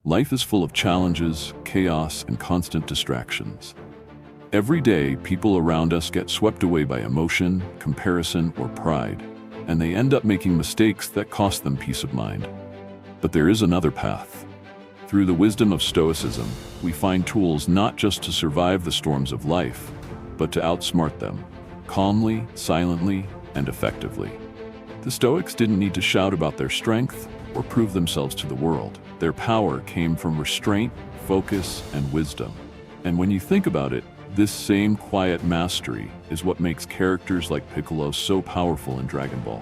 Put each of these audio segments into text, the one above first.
Life is full of challenges, chaos, and constant distractions. Every day, people around us get swept away by emotion, comparison, or pride, and they end up making mistakes that cost them peace of mind. But there is another path. Through the wisdom of Stoicism, we find tools not just to survive the storms of life, but to outsmart them, calmly, silently, and effectively. The Stoics didn't need to shout about their strength or prove themselves to the world. Their power came from restraint, focus, and wisdom. And when you think about it, this same quiet mastery is what makes characters like Piccolo so powerful in Dragon Ball.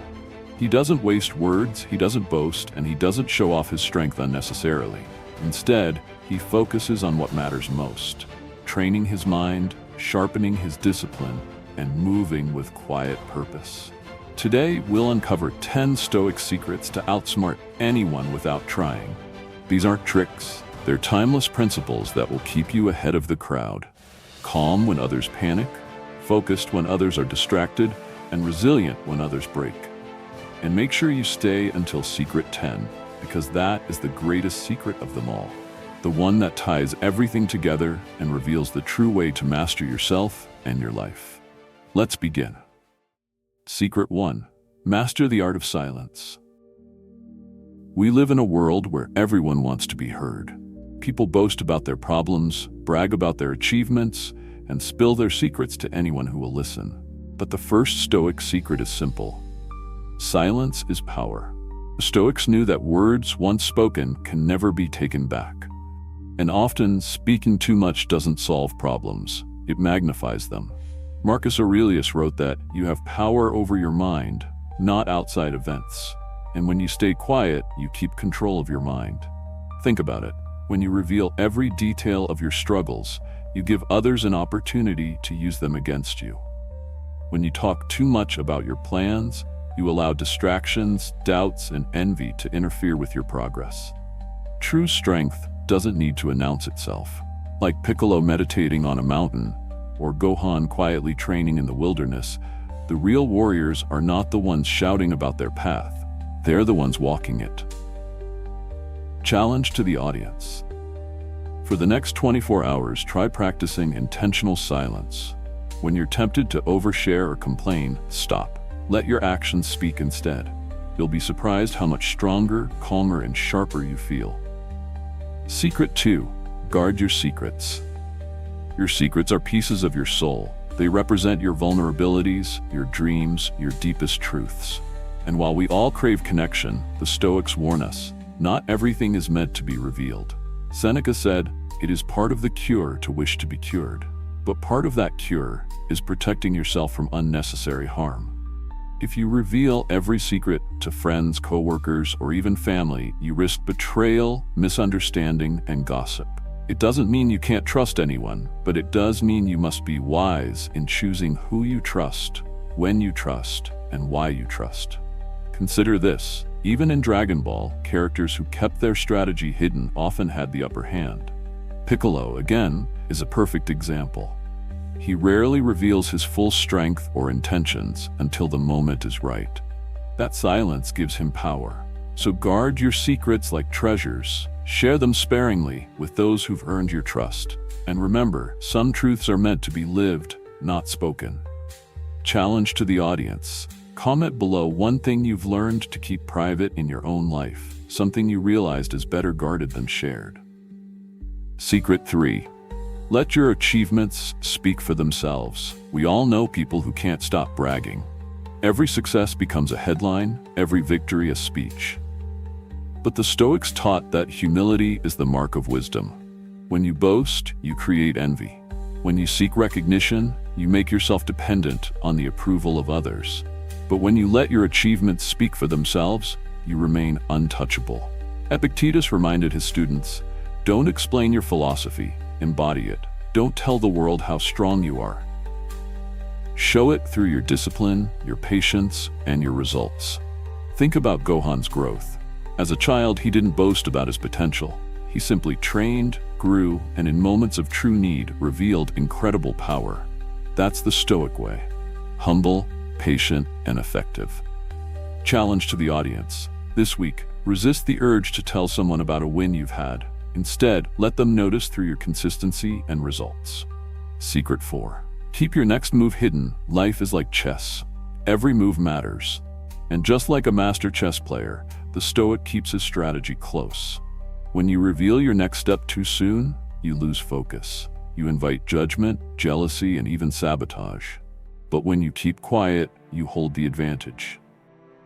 He doesn't waste words, he doesn't boast, and he doesn't show off his strength unnecessarily. Instead, he focuses on what matters most, training his mind, sharpening his discipline, and moving with quiet purpose. Today, we'll uncover 10 Stoic secrets to outsmart anyone without trying. These aren't tricks, they're timeless principles that will keep you ahead of the crowd. Calm when others panic, focused when others are distracted, and resilient when others break. And make sure you stay until Secret 10, because that is the greatest secret of them all. The one that ties everything together and reveals the true way to master yourself and your life. Let's begin. Secret 1. Master the art of silence. We live in a world where everyone wants to be heard. People boast about their problems, brag about their achievements, and spill their secrets to anyone who will listen. But the first Stoic secret is simple. Silence is power. The Stoics knew that words once spoken can never be taken back. And often, speaking too much doesn't solve problems, it magnifies them. Marcus Aurelius wrote that you have power over your mind, not outside events. And when you stay quiet, you keep control of your mind. Think about it. When you reveal every detail of your struggles, you give others an opportunity to use them against you. When you talk too much about your plans, you allow distractions, doubts, and envy to interfere with your progress. True strength doesn't need to announce itself. Like Piccolo meditating on a mountain, or Gohan quietly training in the wilderness, the real warriors are not the ones shouting about their path. They're the ones walking it. Challenge to the audience. For the next 24 hours, try practicing intentional silence. When you're tempted to overshare or complain, stop. Let your actions speak instead. You'll be surprised how much stronger, calmer, and sharper you feel. Secret 2. Guard your secrets. Your secrets are pieces of your soul. They represent your vulnerabilities, your dreams, your deepest truths. And while we all crave connection, the Stoics warn us, not everything is meant to be revealed. Seneca said, "It is part of the cure to wish to be cured." But part of that cure is protecting yourself from unnecessary harm. If you reveal every secret to friends, coworkers, or even family, you risk betrayal, misunderstanding, and gossip. It doesn't mean you can't trust anyone, but it does mean you must be wise in choosing who you trust, when you trust, and why you trust. Consider this. Even in Dragon Ball, characters who kept their strategy hidden often had the upper hand. Piccolo, again, is a perfect example. He rarely reveals his full strength or intentions until the moment is right. That silence gives him power. So guard your secrets like treasures. Share them sparingly with those who've earned your trust. And remember, some truths are meant to be lived, not spoken. Challenge to the audience. Comment below one thing you've learned to keep private in your own life, something you realized is better guarded than shared. Secret 3. Let your achievements speak for themselves. We all know people who can't stop bragging. Every success becomes a headline, every victory a speech. But the Stoics taught that humility is the mark of wisdom. When you boast, you create envy. When you seek recognition, you make yourself dependent on the approval of others. But when you let your achievements speak for themselves, you remain untouchable. Epictetus reminded his students, don't explain your philosophy, embody it. Don't tell the world how strong you are. Show it through your discipline, your patience, and your results. Think about Gohan's growth. As a child, he didn't boast about his potential. He simply trained, grew, and in moments of true need, revealed incredible power. That's the Stoic way. Humble, patient, and effective. Challenge to the audience. This week, resist the urge to tell someone about a win you've had. Instead, let them notice through your consistency and results. Secret 4. Keep your next move hidden. Life is like chess. Every move matters. And just like a master chess player, the Stoic keeps his strategy close. When you reveal your next step too soon, you lose focus. You invite judgment, jealousy, and even sabotage. But when you keep quiet, you hold the advantage.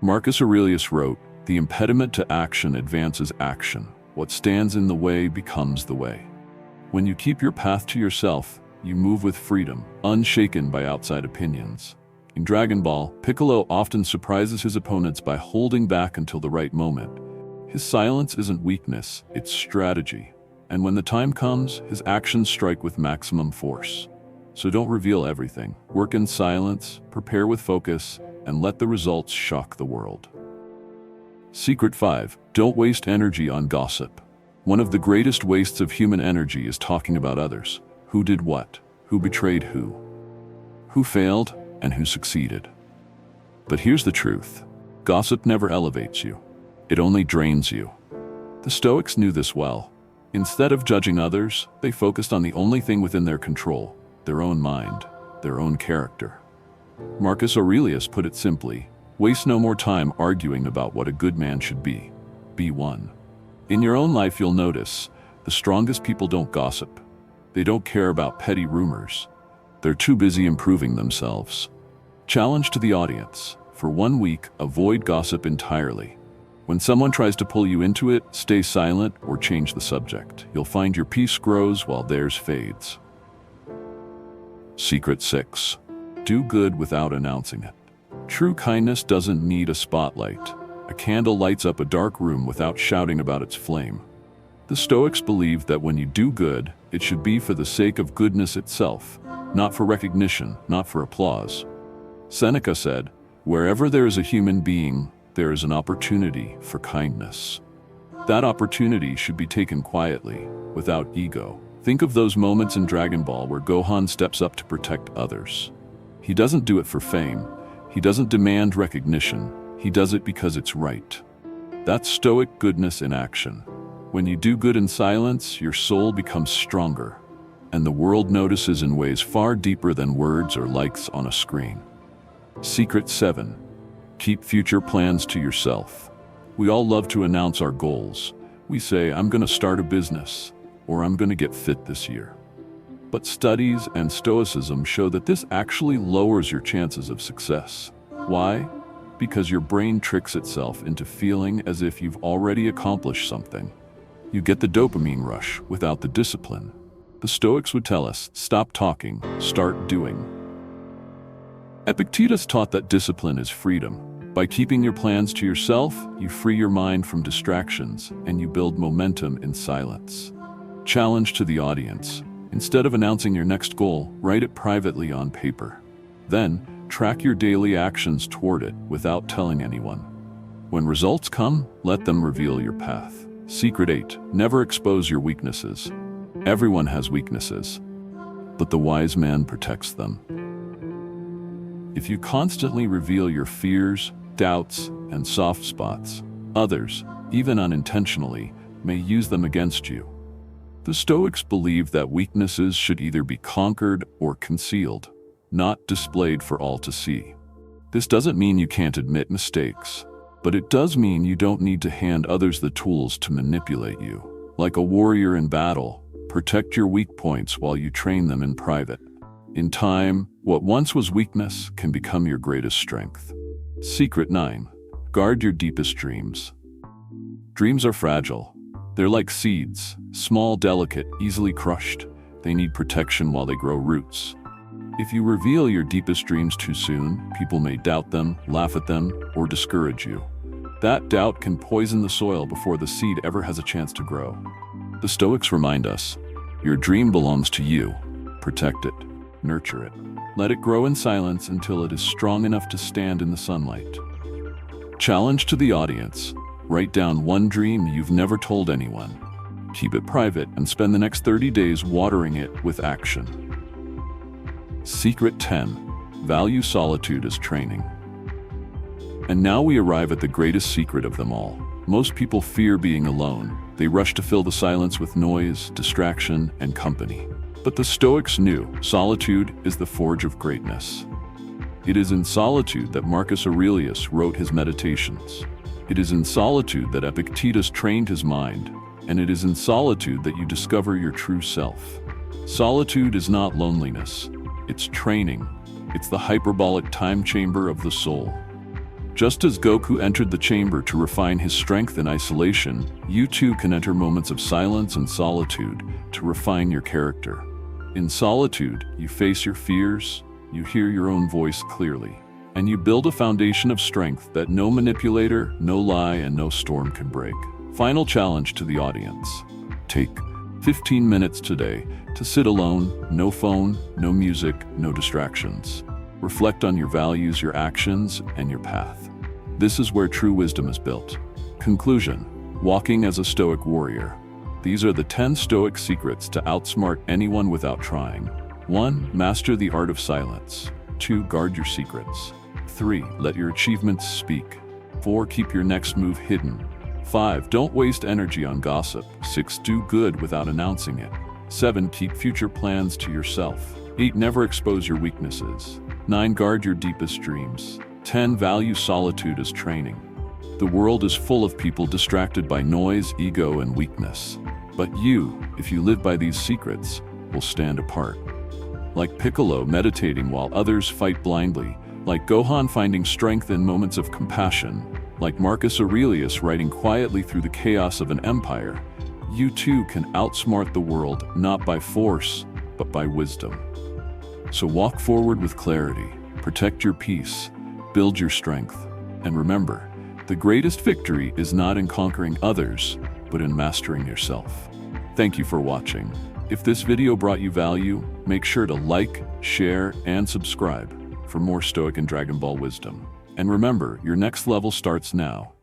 Marcus Aurelius wrote, "The impediment to action advances action. What stands in the way becomes the way." When you keep your path to yourself, you move with freedom, unshaken by outside opinions. In Dragon Ball, Piccolo often surprises his opponents by holding back until the right moment. His silence isn't weakness, it's strategy. And when the time comes, his actions strike with maximum force. So don't reveal everything. Work in silence, prepare with focus, and let the results shock the world. Secret 5. Don't waste energy on gossip. One of the greatest wastes of human energy is talking about others. Who did what? Who betrayed who? Who failed and who succeeded? But here's the truth. Gossip never elevates you. It only drains you. The Stoics knew this well. Instead of judging others, they focused on the only thing within their control, their own mind, their own character. Marcus Aurelius put it simply, waste no more time arguing about what a good man should be. Be one. In your own life you'll notice, the strongest people don't gossip. They don't care about petty rumors. They're too busy improving themselves. Challenge to the audience. For 1 week, avoid gossip entirely. When someone tries to pull you into it, stay silent or change the subject. You'll find your peace grows while theirs fades. Secret 6. Do good without announcing it. True kindness doesn't need a spotlight. A candle lights up a dark room without shouting about its flame. The Stoics believed that when you do good, it should be for the sake of goodness itself, not for recognition, not for applause. Seneca said, "Wherever there is a human being, there is an opportunity for kindness." That opportunity should be taken quietly, without ego. Think of those moments in Dragon Ball where Gohan steps up to protect others. He doesn't do it for fame. He doesn't demand recognition. He does it because it's right. That's Stoic goodness in action. When you do good in silence, your soul becomes stronger, and the world notices in ways far deeper than words or likes on a screen. Secret 7. Keep future plans to yourself. We all love to announce our goals. We say, "I'm going to start a business," or "I'm going to get fit this year." But studies and Stoicism show that this actually lowers your chances of success. Why? Because your brain tricks itself into feeling as if you've already accomplished something. You get the dopamine rush without the discipline. The Stoics would tell us, stop talking, start doing. Epictetus taught that discipline is freedom. By keeping your plans to yourself, you free your mind from distractions and you build momentum in silence. Challenge to the audience. Instead of announcing your next goal, write it privately on paper. Then, track your daily actions toward it without telling anyone. When results come, let them reveal your path. Secret 8. Never expose your weaknesses. Everyone has weaknesses, but the wise man protects them. If you constantly reveal your fears, doubts, and soft spots, others, even unintentionally, may use them against you. The Stoics believed that weaknesses should either be conquered or concealed, not displayed for all to see. This doesn't mean you can't admit mistakes, but it does mean you don't need to hand others the tools to manipulate you. Like a warrior in battle, protect your weak points while you train them in private. In time, what once was weakness can become your greatest strength. Secret 9. Guard your deepest dreams. Dreams are fragile. They're like seeds, small, delicate, easily crushed. They need protection while they grow roots. If you reveal your deepest dreams too soon, people may doubt them, laugh at them, or discourage you. That doubt can poison the soil before the seed ever has a chance to grow. The Stoics remind us, your dream belongs to you. Protect it, nurture it. Let it grow in silence until it is strong enough to stand in the sunlight. Challenge to the audience. Write down one dream you've never told anyone. Keep it private and spend the next 30 days watering it with action. Secret 10. Value solitude as training. And now we arrive at the greatest secret of them all. Most people fear being alone. They rush to fill the silence with noise, distraction, and company. But the Stoics knew solitude is the forge of greatness. It is in solitude that Marcus Aurelius wrote his Meditations. It is in solitude that Epictetus trained his mind, and it is in solitude that you discover your true self. Solitude is not loneliness, it's training. It's the hyperbolic time chamber of the soul. Just as Goku entered the chamber to refine his strength in isolation, you too can enter moments of silence and solitude to refine your character. In solitude, you face your fears, you hear your own voice clearly, and you build a foundation of strength that no manipulator, no lie, and no storm can break. Final challenge to the audience. Take 15 minutes today to sit alone, no phone, no music, no distractions. Reflect on your values, your actions, and your path. This is where true wisdom is built. Conclusion: walking as a Stoic warrior. These are the 10 Stoic secrets to outsmart anyone without trying. 1. Master the art of silence. 2. Guard your secrets. 3. Let your achievements speak. 4. Keep your next move hidden. 5. Don't waste energy on gossip. 6. Do good without announcing it. 7. Keep future plans to yourself. 8. Never expose your weaknesses. 9. Guard your deepest dreams. 10. Value solitude as training. The world is full of people distracted by noise, ego, and weakness. But you, if you live by these secrets, will stand apart. Like Piccolo meditating while others fight blindly, like Gohan finding strength in moments of compassion, like Marcus Aurelius writing quietly through the chaos of an empire, you too can outsmart the world not by force, but by wisdom. So walk forward with clarity, protect your peace, build your strength, and remember, the greatest victory is not in conquering others, but in mastering yourself. Thank you for watching. If this video brought you value, make sure to like, share, and subscribe for more Stoic and Dragon Ball wisdom. And remember, your next level starts now.